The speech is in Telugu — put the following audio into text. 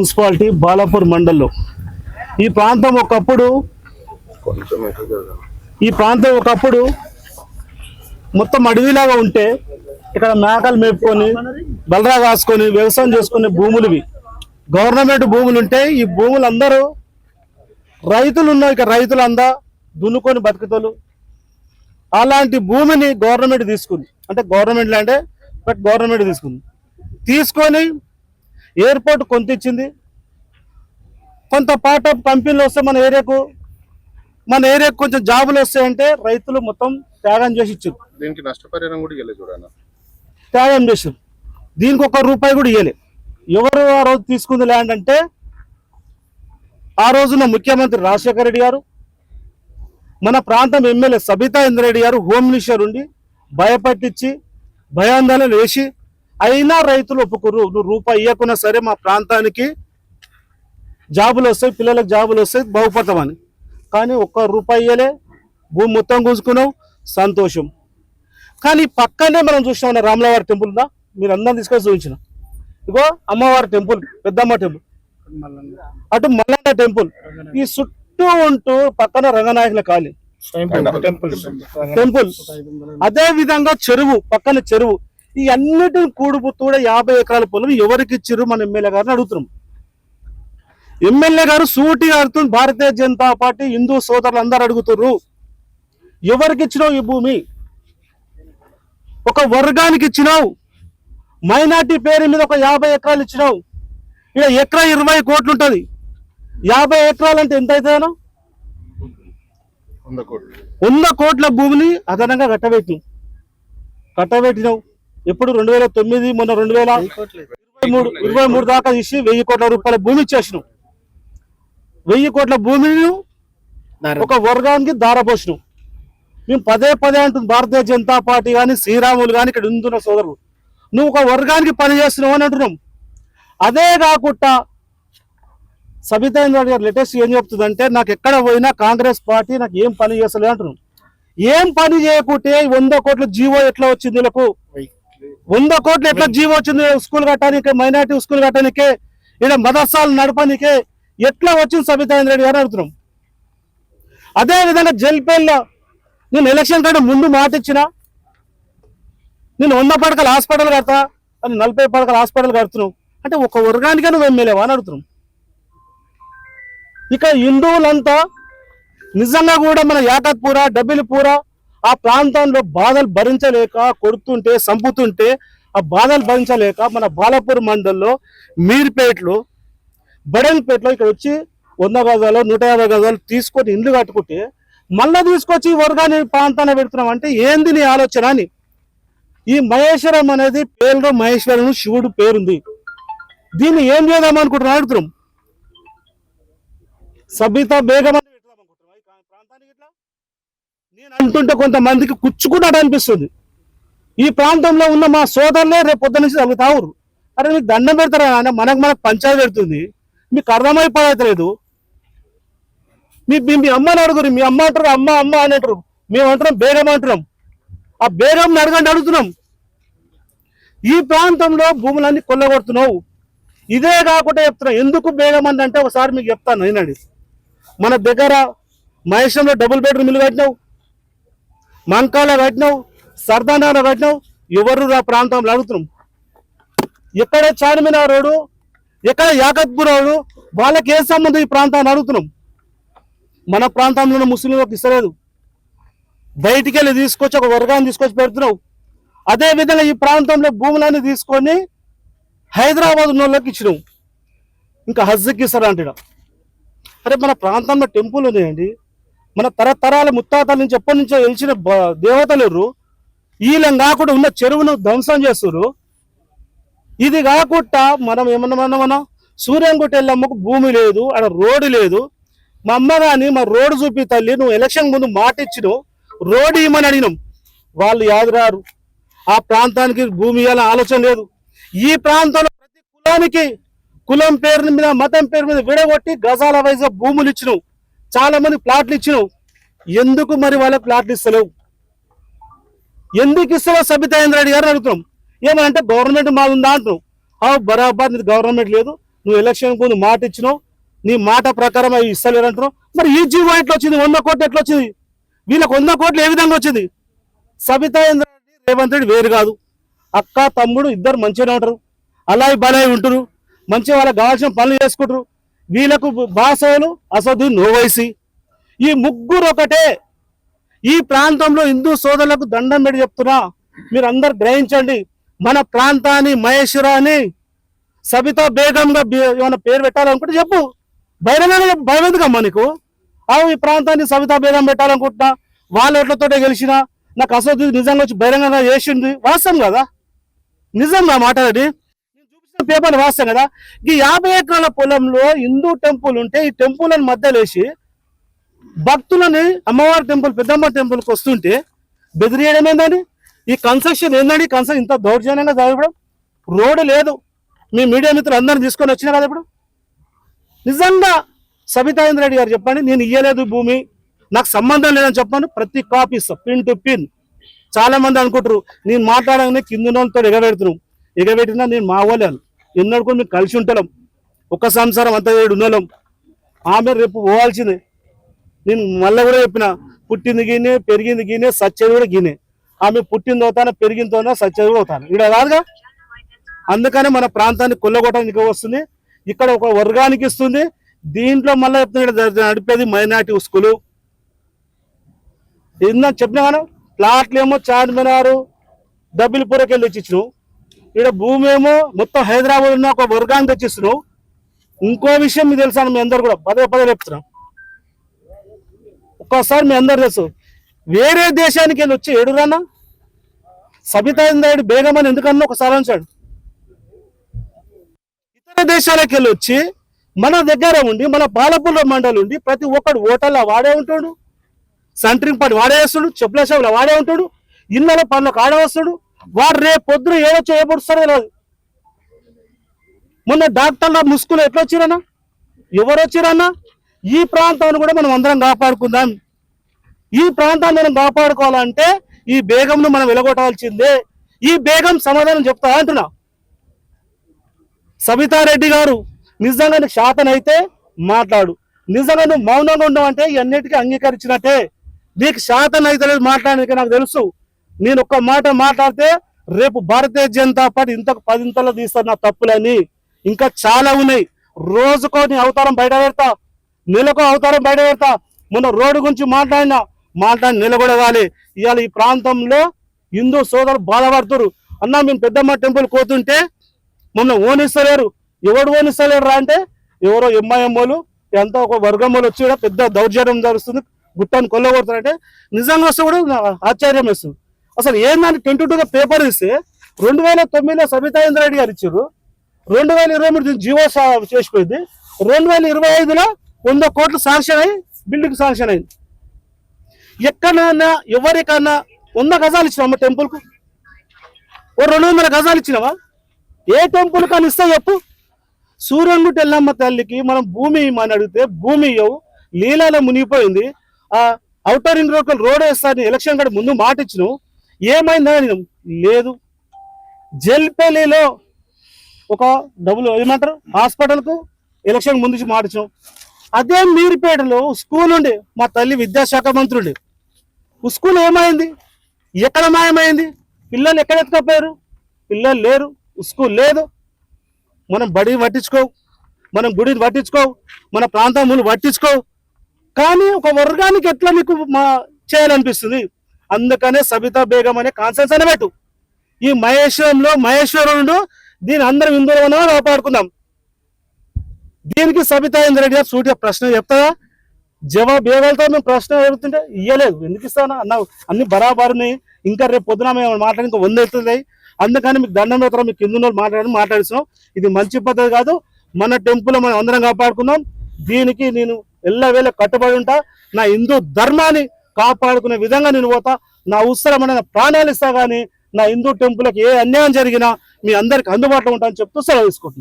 మున్సిపాలిటీ బాలాపూర్ మండల్లో ఈ ప్రాంతం ఒకప్పుడు మొత్తం అడవిలాగా ఉంటే ఇక్కడ మేకలు మేపుకొని బలరా కాసుకొని వ్యవసాయం చేసుకునే భూములువి గవర్నమెంట్ భూములు ఉంటే ఈ భూములు అందరూ రైతులు ఉన్నాయి. ఇక్కడ రైతులు అందా దున్నుకొని బతుకుతలు అలాంటి భూమిని గవర్నమెంట్ తీసుకుంది. అంటే గవర్నమెంట్ ల్యాండే బట్ గవర్నమెంట్ తీసుకొని ఎయిర్పోర్ట్ కొంత ఇచ్చింది. కొంత పార్ట్ ఆఫ్ కంపెనీలు వస్తే మన ఏరియాకు కొంచెం జాబులు వస్తాయంటే రైతులు మొత్తం త్యాగం చేసి ఇచ్చారు. దీనికి నష్టపరిహారం కూడా ఇవ్వలేదు చూడన్నా, త్యాగం చేశారు. దీనికి ₹1 కూడా ఇవ్వలే. ఎవరు ఆ రోజు తీసుకుంది ల్యాండ్ అంటే ఆ రోజున ముఖ్యమంత్రి రాజశేఖర రెడ్డి గారు, మన ప్రాంతం ఎమ్మెల్యే సబితా ఇంద్రారెడ్డి గారు హోమ్ మినిస్టర్ ఉండి భయపట్టించి భయాందోళన వేసి అయినా రైతులు ఒప్పుకోరు. నువ్వు రూపాయి ఇవ్వకున్నా సరే మా ప్రాంతానికి జాబులు వస్తాయి, పిల్లలకు జాబులు వస్తాయి, బాగుపడతామని. కానీ ₹1 ఇవ్వలే, భూమి మొత్తం గుంజుకున్నావు, సంతోషం. కానీ పక్కనే మనం చూసినాం రాములవారి టెంపుల్ ఉందా, మీరు అందరం తీసుకొని చూపించిన. ఇగో అమ్మవారి టెంపుల్, పెద్దమ్మ టెంపుల్, అటు మల్లన్న టెంపుల్, ఈ చుట్టూ ఉంటూ పక్కన రంగనాయకుల కాళీ టెంపుల్, అదే విధంగా చెరువు, పక్కన చెరువు, ఈ అన్నిటిని కూడుపుతూడ 50 ఎకరాల పొలం ఎవరికి ఇచ్చిర్రు మన ఎమ్మెల్యే గారిని అడుగుతున్నాం. ఎమ్మెల్యే గారు సూటిగా అడుగుతుంది, భారతీయ జనతా పార్టీ హిందూ సోదరులు అందరూ అడుగుతుర్రు, ఎవరికి ఇచ్చినావు ఈ భూమి? ఒక వర్గానికి ఇచ్చినావు, మైనార్టీ పేరు మీద ఒక 50 ఎకరాలు ఇచ్చినావు. ఇక్కడ ఎకరా 20 కోట్లు ఉంటుంది. 50 ఎకరాలు అంటే ఎంత అవుతుందనో 100 కోట్ల భూమిని అదనంగా కట్టబెట్టినావు. ఎప్పుడు 2009, మొన్న 2023 దాకా తీసి 1000 కోట్ల రూపాయల భూమి ఇచ్చేసినావు. 1000 కోట్ల భూమిని ఒక వర్గానికి దారపోసినావు. మేము పదే అంటుంది భారతీయ జనతా పార్టీ కానీ శ్రీరాములు కానీ ఇక్కడ ఉంటున్న సోదరులు, నువ్వు ఒక వర్గానికి పని చేస్తున్నావు అని అంటున్నాం. అదే కాకుండా సబితా ఇంద్రారెడ్డి గారు లేటెస్ట్ ఏం చెప్తుందంటే, నాకు ఎక్కడ పోయినా కాంగ్రెస్ పార్టీ నాకు ఏం పని చేస్తలే అంటున్నాం. ఏం పని చేయకుంటే 100 కోట్ల జీవో ఎట్లా వచ్చింది? వీళ్ళకు 100 కోట్లు ఎట్లా జీవో వచ్చింది? స్కూల్ కట్టడానికే, మైనార్టీ స్కూల్ కట్టడానికే, ఇక్కడ మదర్సాలు నడపడానికే ఎట్లా వచ్చింది సబితా ఇంద్రారెడ్డి గారు అడుగుతున్నాం. అదే విధంగా జల్పేల్లో నేను ఎలక్షన్ కంటే ముందు మాట ఇచ్చిన, నేను 100 పడకల హాస్పిటల్ కడతా అని 40 పడకల హాస్పిటల్ కడుతున్నావు. అంటే ఒక వర్గానికే నువ్వు ఎమ్మెల్యేవా అని అడుగుతున్నాం. ఇక హిందువులంతా నిజంగా కూడా మన యాకత్పూర, డబ్బిలిపూర ఆ ప్రాంతంలో బాధలు భరించలేక కొడుతుంటే, సంపుతుంటే ఆ బాధలు భరించలేక మన బాలాపూర్ మండల్లో మీర్పేటలో, బడన్పేటలో ఇక్కడ వచ్చి 100 గజాలు 150 గజాలు తీసుకొని ఇండ్లు కట్టుకుంటే మళ్ళీ తీసుకొచ్చి ఈ వర్గాన్ని ప్రాంతాన్ని పెడుతున్నాం. అంటే ఏంది నీ ఆలోచన అని. ఈ మహేశ్వరం అనేది పేరులో మహేశ్వరం శివుడు పేరుంది, దీన్ని ఏం చేద్దాం అనుకుంటున్నాం అడుగుతున్నాం. సబితా బేగం అని పెడదాం అనుకుంటున్నాం ఈ ప్రాంతానికి. ఇట్లా నేను అంటుంటే కొంతమందికి కుచ్చుకున్నట్టు అనిపిస్తుంది. ఈ ప్రాంతంలో ఉన్న మా సోదరులే రేపు పొద్దు నుంచి తగ్గుతావురు. అరే మీకు దండం పెడతారా ఆయన, మనకు పంచాయతీ పెడుతుంది, మీకు అర్థమైపోలేదు. మీ అమ్మని అడుగురు, మీ అమ్మ అంటారు అమ్మ అని అంటారు, మేము అంటున్నాం బేగం అంటున్నాం. ఆ బేగంని అడుగుతున్నాం. ఈ ప్రాంతంలో భూములన్నీ కొల్లగొడుతున్నావు. ఇదే కాకుండా చెప్తున్నావు. ఎందుకు బేగం అంటే ఒకసారి మీకు చెప్తాను నేనండి. మన దగ్గర మహేశ్వరంలో డబుల్ బెడ్రూమ్ ఇల్లు కట్టినావు, మంకాలో కట్టినావు, సర్దానాలో కట్టినావు. ఎవరు ఆ ప్రాంతంలో అడుగుతున్నాం. ఎక్కడ చార్మినార్ రోడ్డు, ఎక్కడ యాకత్పూర్ రోడ్డు, వాళ్ళకి ఏ సంబంధం ఈ ప్రాంతాన్ని అడుగుతున్నాం. మన ప్రాంతంలో ముస్లింలకు ఇస్తలేదు, బయటికి వెళ్ళి తీసుకొచ్చి ఒక వర్గాన్ని తీసుకొచ్చి పెడుతున్నావు. అదేవిధంగా ఈ ప్రాంతంలో భూములన్నీ తీసుకొని హైదరాబాద్ ఉన్నోళ్ళకి ఇచ్చినావు. ఇంకా హజ్కి ఇస్తారా అంటాడు. అరే మన ప్రాంతంలో టెంపుల్ ఉన్నాయండి, మన తరతరాల ముత్తాతల నుంచి ఎప్పటి నుంచో తెలిసిన దేవతలు ఎవరు? వీళ్ళని కాకుండా ఉన్న చెరువును ధ్వంసం చేస్తున్నారు. ఇది కాకుండా మనం ఏమన్నా సూర్యంగుట్ట ఎల్లమ్మకు భూమి లేదు, అక్కడ రోడ్డు లేదు. మా అమ్మ కానీ మా రోడ్డు చూపి తల్లి, నువ్వు ఎలక్షన్ ముందు మాట ఇచ్చినావు, రోడ్డు ఇవ్వమని అడిగినాం. వాళ్ళు యాదరారు, ఆ ప్రాంతానికి భూమి ఇవ్వాలని ఆలోచన లేదు. ఈ ప్రాంతంలో ప్రతి కులానికి కులం పేరు మీద, మతం పేరు మీద విడగొట్టి గజాల వైజ్గా భూములు ఇచ్చినావు. చాలా మంది ప్లాట్లు ఇచ్చినావు. ఎందుకు మరి వాళ్ళకి ప్లాట్లు ఇస్తలేవు? ఎందుకు ఇస్తలేవు సబితా ఇంద్రారెడ్డి గారు అడుగుతున్నాం. ఏమంటే గవర్నమెంట్ మాది ఉందా అంటున్నావు. బరాబర్ నీది గవర్నమెంట్ లేదు, నువ్వు ఎలక్షన్ ముందు మాట ఇచ్చినావు, నీ మాట ప్రకారం అవి ఇస్తలేరు అంటున్నావు. మరి ఈ జీవో ఎట్లా వచ్చింది? 100 కోట్లు ఎట్లా వచ్చింది? వీళ్ళకి 100 కోట్లు ఏ విధంగా వచ్చింది? సబితా ఇంద్రారెడ్డి రేవంత్ రెడ్డి వేరు కాదు. అక్క తమ్ముడు ఇద్దరు మంచిగానే ఉంటారు, అలాయి బలాయి ఉంటారు, మంచిగా వాళ్ళకి కావాల్సిన పనులు చేసుకుంటారు. వీళ్ళకు బాసోలు అసదుద్దీన్ ఓవైసీ, ఈ ముగ్గురు ఒకటే. ఈ ప్రాంతంలో హిందూ సోదరులకు దండం పెట్టి చెప్తున్నా, మీరు అందరు గ్రహించండి. మన ప్రాంతాన్ని మహేశ్వరా అని సబితా బేగంగా ఏమైనా పేరు పెట్టాలనుకుంటే చెప్పు, బహిరంగంగా చెప్పు. భయం ఎందుకమ్మా నీకు? ఈ ప్రాంతాన్ని సబితా బేగం పెట్టాలనుకుంటున్నా, వాళ్ళ ఓట్లతోటే గెలిచిన, నాకు అసదుద్దీన్ నిజంగా వచ్చి బహిరంగంగా చేసింది వాస్తవం కదా, నిజంగా మాట్లాడి నేను చూపించిన పేపర్లు వాస్తవం కదా. ఈ 50 ఎకరాల పొలంలో హిందూ టెంపుల్ ఉంటే ఈ టెంపుల్ని మధ్యలేసి భక్తులని అమ్మవారి టెంపుల్ పెద్దమ్మ టెంపుల్కి వస్తుంటే బెదిరియడం ఏందండి? ఈ కన్స్ట్రక్షన్ ఏందండి? కన్స్ట్రక్షన్ ఇంత దౌర్జన్యంగా జరగడం, రోడ్డు లేదు. మీ మీడియా మిత్రులు అందరిని తీసుకొని వచ్చినా కదా ఇప్పుడు. నిజంగా సబితా ఇంద్రారెడ్డి గారు చెప్పండి, నేను ఇయ్యలేదు భూమి, నాకు సంబంధం లేదని చెప్పాను, ప్రతి కాపీ ఇస్తా పిన్ టు పిన్. చాలా మంది అనుకుంటారు నేను మాట్లాడగానే కిందతో ఎగబెడుతున్నాం. ఎగబెట్టినా నేను మా వాళ్ళను ఎన్నడూ కూడా మేము కలిసి ఉంటాం, ఒక సంసారం అంత ఏడు ఉన్నోళ్ళం. ఆమె రేపు పోవాల్సిందే. నేను మళ్ళీ కూడా చెప్పిన, పుట్టింది గీనే, పెరిగింది గీనే, సచ్చేది కూడా గీనే. ఆమె పుట్టింది అవుతాను, పెరిగిందో సచ్చేది కూడా అవుతాను, ఇక్కడ కాదుగా. అందుకనే మన ప్రాంతాన్ని కొల్లగొట్టడానికి వస్తుంది, ఇక్కడ ఒక వర్గానికి ఇస్తుంది. దీంట్లో మళ్ళీ నడిపేది మైనార్టీ స్కూలు. ఏందా చెప్పినా కానీ ప్లాట్లు ఏమో చార్మినారు డబ్బులపూరకి వెళ్ళి తెచ్చిచ్చినావు, ఇక్కడ భూమి ఏమో మొత్తం హైదరాబాద్ ఉన్న ఒక వర్గాన్ని తెచ్చిస్తున్నావు. ఇంకో విషయం మీకు తెలుసా, మీ అందరు కూడా పదే పదే చెప్తున్నాం, ఒక్కసారి మీ అందరు తెలుసు, వేరే దేశానికి వెళ్ళి వచ్చి ఏడురానా సబితా ఇంద్రారెడ్డి బేగం అని ఎందుకన్నా ఒకసారి అంచాడు. ఇతర దేశాలకు వెళ్ళి వచ్చి మన దగ్గర ఉండి, మన పాలపూర్ల మండలి ఉండి ప్రతి ఒక్కడు ఓటర్లో వాడే ఉంటాడు, సెంటరింగ్ పని వాడే వేస్తాడు, చెప్పుల షాపులో వాడే ఉంటాడు, ఇళ్ళ పనులకు ఆడే వస్తాడు. వాడు రేపు పొద్దున ఏడొచ్చి ఏ పొడుస్తాడో తెలియదు. మొన్న డాక్టర్ల ముసుగులు ఎట్లా వచ్చిరన్నా, ఎవరు వచ్చిరన్నా? ఈ ప్రాంతాన్ని కూడా మనం అందరం కాపాడుకుందాం. ఈ ప్రాంతాన్ని మనం కాపాడుకోవాలంటే ఈ బేగంను మనం వెలగొట్టాల్సిందే. ఈ బేగం సమాధానం చెప్తా అంటున్నా. సబితారెడ్డి గారు నిజంగా నీకు శాతనైతే మాట్లాడు, నిజంగా నువ్వు మౌనంగా ఉండవంటే ఇవన్నిటికీ అంగీకరించినట్టే. నీకు శాతనైతే లేదు మాట్లాడడానికి, నాకు తెలుసు. నేను ఒక్క మాట మాట్లాడితే రేపు భారతీయ జనతా పార్టీ ఇంతకు 10 ఇంతలో తీస్తారు నా తప్పులని. ఇంకా చాలా ఉన్నాయి. రోజుకో నీ అవతారం బయట పెడతా, నెలకో అవతారం బయట పెడతా. మొన్న రోడ్డు గురించి మాట్లాడి నిలబడగాలి. ఇవాళ ఈ ప్రాంతంలో హిందూ సోదరులు బాధపడుతున్నారు. అన్నా మేము పెద్దమ్మ టెంపుల్ పోతుంటే మొన్న ఓనిస్తలేరు. ఎవడు ఓనిస్తలేరు రా అంటే ఎవరో ఎంఐఎంఓలు ఎంతో ఒక వర్గం వాళ్ళు వచ్చి కూడా పెద్ద దౌర్జన్యం జరుగుతుంది, గుట్టాన్ని కొల్లగొడుతారంటే నిజంగా వస్తే కూడా ఆశ్చర్యం వేస్తుంది. అసలు ఏందని 22గా పేపర్ ఇస్తే 2009లో సబితా ఇంద్రారెడ్డి గారు ఇచ్చారు, 2023 జీవో చేసిపోయింది, 2025లో 100 కోట్లు శాంక్షన్ అయ్యి బిల్డింగ్ శాంక్షన్ అయింది. ఎక్కడన్నా ఎవరికన్నా 100 గజాలు ఇచ్చినావా టెంపుల్కు? ఓ 200 గజాలు ఇచ్చినావా? ఏ టెంపుల్ కానీ ఇస్తా చెప్పు. సూర్యంగుట్ట ఎల్లమ్మ తల్లికి మనం భూమి ఇమ్మని అడిగితే భూమి ఇవ్వవు, లీలాలో మునిగిపోయింది. ఆ ఔటర్ రింగ్ రోడ్ వేస్తాను ఎలక్షన్ కాడ ముందు మాట ఇచ్చినావు, ఏమైందని లేదు. జల్పల్లిలో ఒక ఏమంటారు హాస్పిటల్కు ఎలక్షన్ ముందు మాట ఇచ్చినావు. అదే మీరుపేటలో స్కూల్ ఉండే, మా తల్లి విద్యాశాఖ మంత్రి ఉండే, స్కూల్ ఏమైంది? ఎక్కడ మాయమైంది? పిల్లలు ఎక్కడ ఎత్తుకపోయారు? పిల్లలు లేరు, స్కూల్ లేదు. మనం బడిని పట్టించుకోవు, మనం గుడిని పట్టించుకోవు, మన ప్రాంతములు పట్టించుకోవు. కానీ ఒక వర్గానికి ఎట్లా నీకు చేయాలనిపిస్తుంది. అందుకనే సబితా బేగం అనే కాన్సెన్స్ అని పెట్టు. ఈ మహేశ్వరుడు దీని అందరం హిందువులను కాపాడుకుందాం. దీనికి సబితా ఇంద్రారెడ్డి గారు సూటిగా ప్రశ్న చెప్తారా? జవాబు ఇవ్వగలుగుతా? మేము ప్రశ్న అడుగుతుంటే ఇయ్యలేదు. ఎందుకు ఇస్తానా అన్నావు? అన్ని బరాబరుని ఇంకా రేపు పొద్దున మేము మాట్లాడి ఇంకా 100 అవుతుంది. అందుకని మీకు దండం పెడతాం, మీకు కింద మాట్లాడిస్తున్నాం. ఇది మంచి పద్ధతి కాదు. మన టెంపుల్ మనం అందరం కాపాడుకుందాం. దీనికి నేను ఎల్లవేళ కట్టుబడి ఉంటా. నా హిందూ ధర్మాన్ని కాపాడుకునే విధంగా నేను పోతా. నా ఉత్సరమైన ప్రాణాలు ఇస్తా, కానీ నా హిందూ టెంపుల్కి ఏ అన్యాయం జరిగినా మీ అందరికి అందుబాటులో ఉంటానని చెప్తూ సెలవు తీసుకుంటున్నాను.